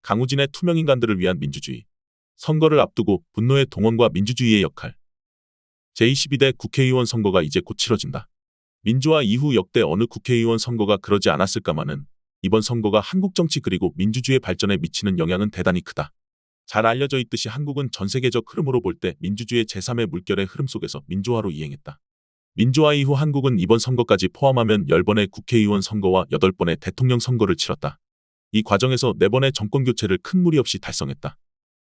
강우진의 투명인간들을 위한 민주주의. 선거를 앞두고 분노의 동원과 민주주의의 역할. 제22대 국회의원 선거가 이제 곧 치러진다. 민주화 이후 역대 어느 국회의원 선거가 그러지 않았을까마는 이번 선거가 한국 정치 그리고 민주주의 발전에 미치는 영향은 대단히 크다. 잘 알려져 있듯이 한국은 전 세계적 흐름으로 볼 때 민주주의 제3의 물결의 흐름 속에서 민주화로 이행했다. 민주화 이후 한국은 이번 선거까지 포함하면 10번의 국회의원 선거와 8번의 대통령 선거를 치렀다. 이 과정에서 4번의 정권 교체를 큰 무리 없이 달성했다.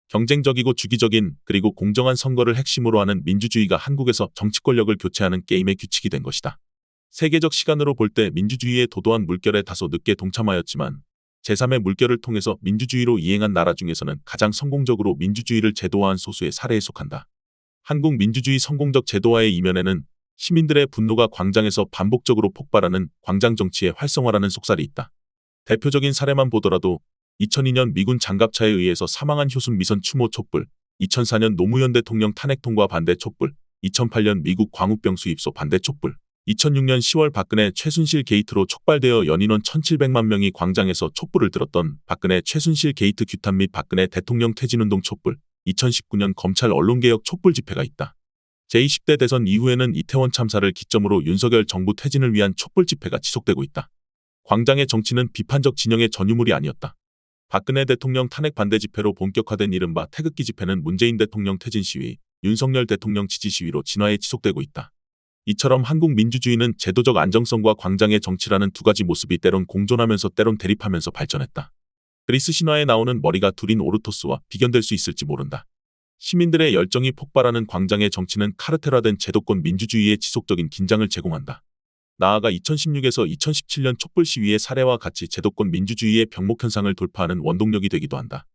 경쟁적이고 주기적인 그리고 공정한 선거를 핵심으로 하는 민주주의가 한국에서 정치 권력을 교체하는 게임의 규칙이 된 것이다. 세계적 시간으로 볼 때 민주주의의 도도한 물결에 다소 늦게 동참하였지만 제3의 물결을 통해서 민주주의로 이행한 나라 중에서는 가장 성공적으로 민주주의를 제도화한 소수의 사례에 속한다. 한국 민주주의 성공적 제도화의 이면에는 시민들의 분노가 광장에서 반복적으로 폭발하는 광장 정치의 활성화라는 속살이 있다. 대표적인 사례만 보더라도 2002년 미군 장갑차에 의해서 사망한 효순 미선 추모 촛불, 2004년 노무현 대통령 탄핵 통과 반대 촛불, 2008년 미국 광우병 수입소 반대 촛불, 2006년 10월 박근혜 최순실 게이트로 촉발되어 연인원 1,700만 명이 광장에서 촛불을 들었던 박근혜 최순실 게이트 규탄 및 박근혜 대통령 퇴진운동 촛불, 2019년 검찰 언론개혁 촛불 집회가 있다. 제20대 대선 이후에는 이태원 참사를 기점으로 윤석열 정부 퇴진을 위한 촛불 집회가 지속되고 있다. 광장의 정치는 비판적 진영의 전유물이 아니었다. 박근혜 대통령 탄핵 반대 집회로 본격화된 이른바 태극기 집회는 문재인 대통령 퇴진 시위, 윤석열 대통령 지지 시위로 진화해 지속되고 있다. 이처럼 한국 민주주의는 제도적 안정성과 광장의 정치라는 두 가지 모습이 때론 공존하면서 때론 대립하면서 발전했다. 그리스 신화에 나오는 머리가 둘인 오르토스와 비견될 수 있을지 모른다. 시민들의 열정이 폭발하는 광장의 정치는 카르텔화된 제도권 민주주의의 지속적인 긴장을 제공한다. 나아가 2016에서 2017년 촛불 시위의 사례와 같이 제도권 민주주의의 병목 현상을 돌파하는 원동력이 되기도 한다.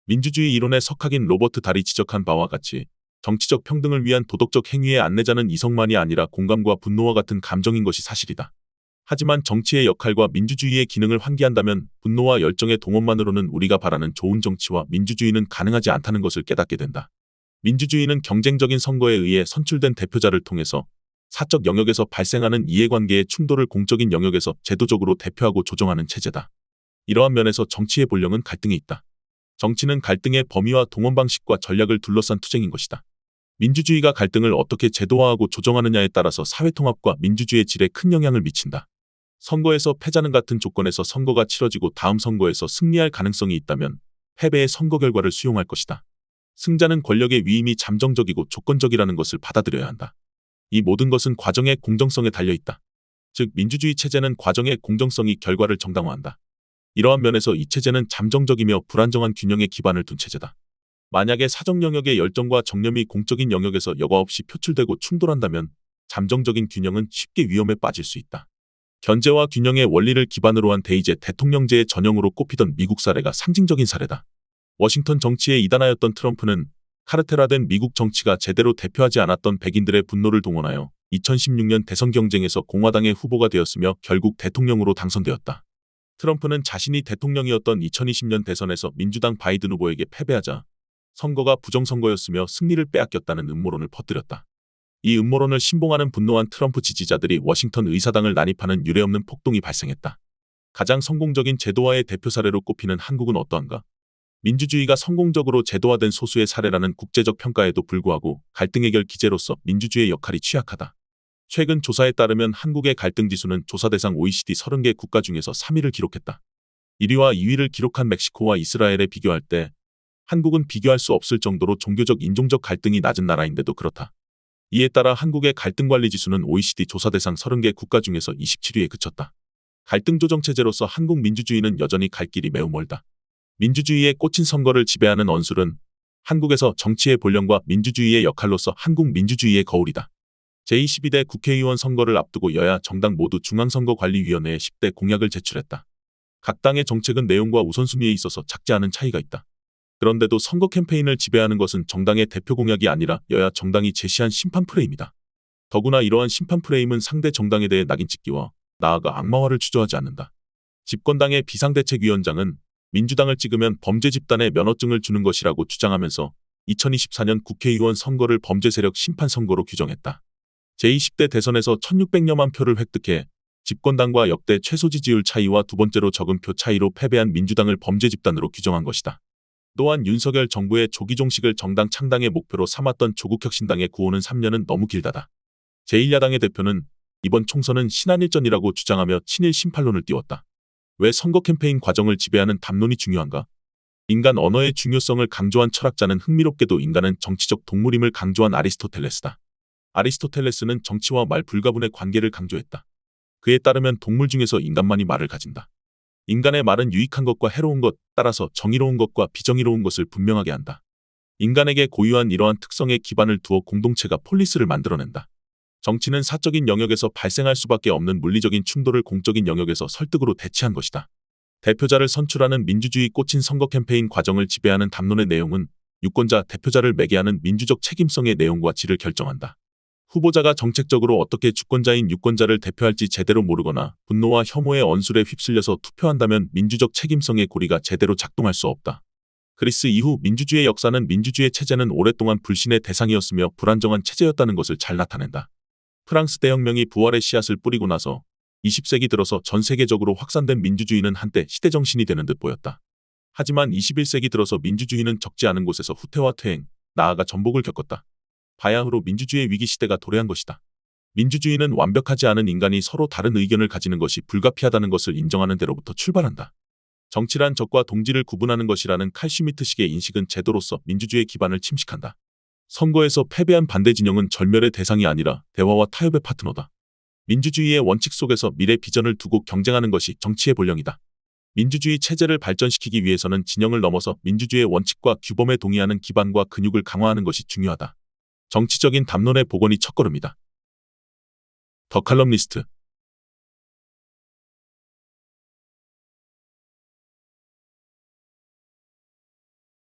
민주주의 이론의 석학인 로버트 달이 지적한 바와 같이 정치적 평등을 위한 도덕적 행위의 안내자는 이성만이 아니라 공감과 분노와 같은 감정인 것이 사실이다. 하지만 정치의 역할과 민주주의의 기능을 환기한다면 분노와 열정의 동원만으로는 우리가 바라는 좋은 정치와 민주주의는 가능하지 않다는 것을 깨닫게 된다. 민주주의는 경쟁적인 선거에 의해 선출된 대표자를 통해서 사적 영역에서 발생하는 이해관계의 충돌을 공적인 영역에서 제도적으로 대표하고 조정하는 체제다. 이러한 면에서 정치의 본령은 갈등에 있다. 정치는 갈등의 범위와 동원 방식과 전략을 둘러싼 투쟁인 것이다. 민주주의가 갈등을 어떻게 제도화하고 조정하느냐에 따라서 사회통합과 민주주의의 질에 큰 영향을 미친다. 선거에서 패자는 같은 조건에서 선거가 치러지고 다음 선거에서 승리할 가능성이 있다면 패배의 선거 결과를 수용할 것이다. 승자는 권력의 위임이 잠정적이고 조건적이라는 것을 받아들여야 한다. 이 모든 것은 과정의 공정성에 달려있다. 즉 민주주의 체제는 과정의 공정성이 결과를 정당화한다. 이러한 면에서 이 체제는 잠정적이며 불안정한 균형에 기반을 둔 체제다. 만약에 사적 영역의 열정과 정념이 공적인 영역에서 여과 없이 표출되고 충돌한다면 잠정적인 균형은 쉽게 위험에 빠질 수 있다. 견제와 균형의 원리를 기반으로 한 대의제 대통령제의 전형으로 꼽히던 미국 사례가 상징적인 사례다. 워싱턴 정치에 이단하였던 트럼프는 카르텔화된 미국 정치가 제대로 대표하지 않았던 백인들의 분노를 동원하여 2016년 대선 경쟁에서 공화당의 후보가 되었으며 결국 대통령으로 당선되었다. 트럼프는 자신이 대통령이었던 2020년 대선에서 민주당 바이든 후보에게 패배하자 선거가 부정선거였으며 승리를 빼앗겼다는 음모론을 퍼뜨렸다. 이 음모론을 신봉하는 분노한 트럼프 지지자들이 워싱턴 의사당을 난입하는 유례없는 폭동이 발생했다. 가장 성공적인 제도화의 대표 사례로 꼽히는 한국은 어떠한가? 민주주의가 성공적으로 제도화된 소수의 사례라는 국제적 평가에도 불구하고 갈등 해결 기제로서 민주주의의 역할이 취약하다. 최근 조사에 따르면 한국의 갈등 지수는 조사 대상 OECD 30개 국가 중에서 3위를 기록했다. 1위와 2위를 기록한 멕시코와 이스라엘에 비교할 때 한국은 비교할 수 없을 정도로 종교적 인종적 갈등이 낮은 나라인데도 그렇다. 이에 따라 한국의 갈등 관리 지수는 OECD 조사 대상 30개 국가 중에서 27위에 그쳤다. 갈등 조정 체제로서 한국 민주주의는 여전히 갈 길이 매우 멀다. 민주주의에 꽂힌 선거를 지배하는 언술은 한국에서 정치의 본령과 민주주의의 역할로서 한국 민주주의의 거울이다. 제22대 국회의원 선거를 앞두고 여야 정당 모두 중앙선거관리위원회에 10대 공약을 제출했다. 각 당의 정책은 내용과 우선순위에 있어서 작지 않은 차이가 있다. 그런데도 선거 캠페인을 지배하는 것은 정당의 대표 공약이 아니라 여야 정당이 제시한 심판 프레임이다. 더구나 이러한 심판 프레임은 상대 정당에 대해 낙인 찍기와 나아가 악마화를 주저하지 않는다. 집권당의 비상대책위원장은 민주당을 찍으면 범죄 집단에 면허증을 주는 것이라고 주장하면서 2024년 국회의원 선거를 범죄 세력 심판 선거로 규정했다. 제20대 대선에서 1600여만 표를 획득해 집권당과 역대 최소 지지율 차이와 두 번째로 적은 표 차이로 패배한 민주당을 범죄 집단으로 규정한 것이다. 또한 윤석열 정부의 조기 종식을 정당 창당의 목표로 삼았던 조국혁신당의 구호는 3년은 너무 길다다. 제1야당의 대표는 이번 총선은 신한일전이라고 주장하며 친일 심판론을 띄웠다. 왜 선거 캠페인 과정을 지배하는 담론이 중요한가? 인간 언어의 중요성을 강조한 철학자는 흥미롭게도 인간은 정치적 동물임을 강조한 아리스토텔레스다. 아리스토텔레스는 정치와 말 불가분의 관계를 강조했다. 그에 따르면 동물 중에서 인간만이 말을 가진다. 인간의 말은 유익한 것과 해로운 것, 따라서 정의로운 것과 비정의로운 것을 분명하게 한다. 인간에게 고유한 이러한 특성에 기반을 두어 공동체가 폴리스를 만들어낸다. 정치는 사적인 영역에서 발생할 수밖에 없는 물리적인 충돌을 공적인 영역에서 설득으로 대치한 것이다. 대표자를 선출하는 민주주의 꽂힌 선거 캠페인 과정을 지배하는 담론의 내용은 유권자 대표자를 매개하는 민주적 책임성의 내용과 질을 결정한다. 후보자가 정책적으로 어떻게 주권자인 유권자를 대표할지 제대로 모르거나 분노와 혐오의 언술에 휩쓸려서 투표한다면 민주적 책임성의 고리가 제대로 작동할 수 없다. 그리스 이후 민주주의 역사는 민주주의 체제는 오랫동안 불신의 대상이었으며 불안정한 체제였다는 것을 잘 나타낸다. 프랑스 대혁명이 부활의 씨앗을 뿌리고 나서 20세기 들어서 전 세계적으로 확산된 민주주의는 한때 시대정신이 되는 듯 보였다. 하지만 21세기 들어서 민주주의는 적지 않은 곳에서 후퇴와 퇴행, 나아가 전복을 겪었다. 바야흐로 민주주의의 위기 시대가 도래한 것이다. 민주주의는 완벽하지 않은 인간이 서로 다른 의견을 가지는 것이 불가피하다는 것을 인정하는 데로부터 출발한다. 정치란 적과 동지를 구분하는 것이라는 칼 슈미트식의 인식은 제도로서 민주주의의 기반을 침식한다. 선거에서 패배한 반대 진영은 절멸의 대상이 아니라 대화와 타협의 파트너다. 민주주의의 원칙 속에서 미래 비전을 두고 경쟁하는 것이 정치의 본령이다. 민주주의 체제를 발전시키기 위해서는 진영을 넘어서 민주주의의 원칙과 규범에 동의하는 기반과 근육을 강화하는 것이 중요하다. 정치적인 담론의 복원이 첫걸음이다. 더 칼럼니스트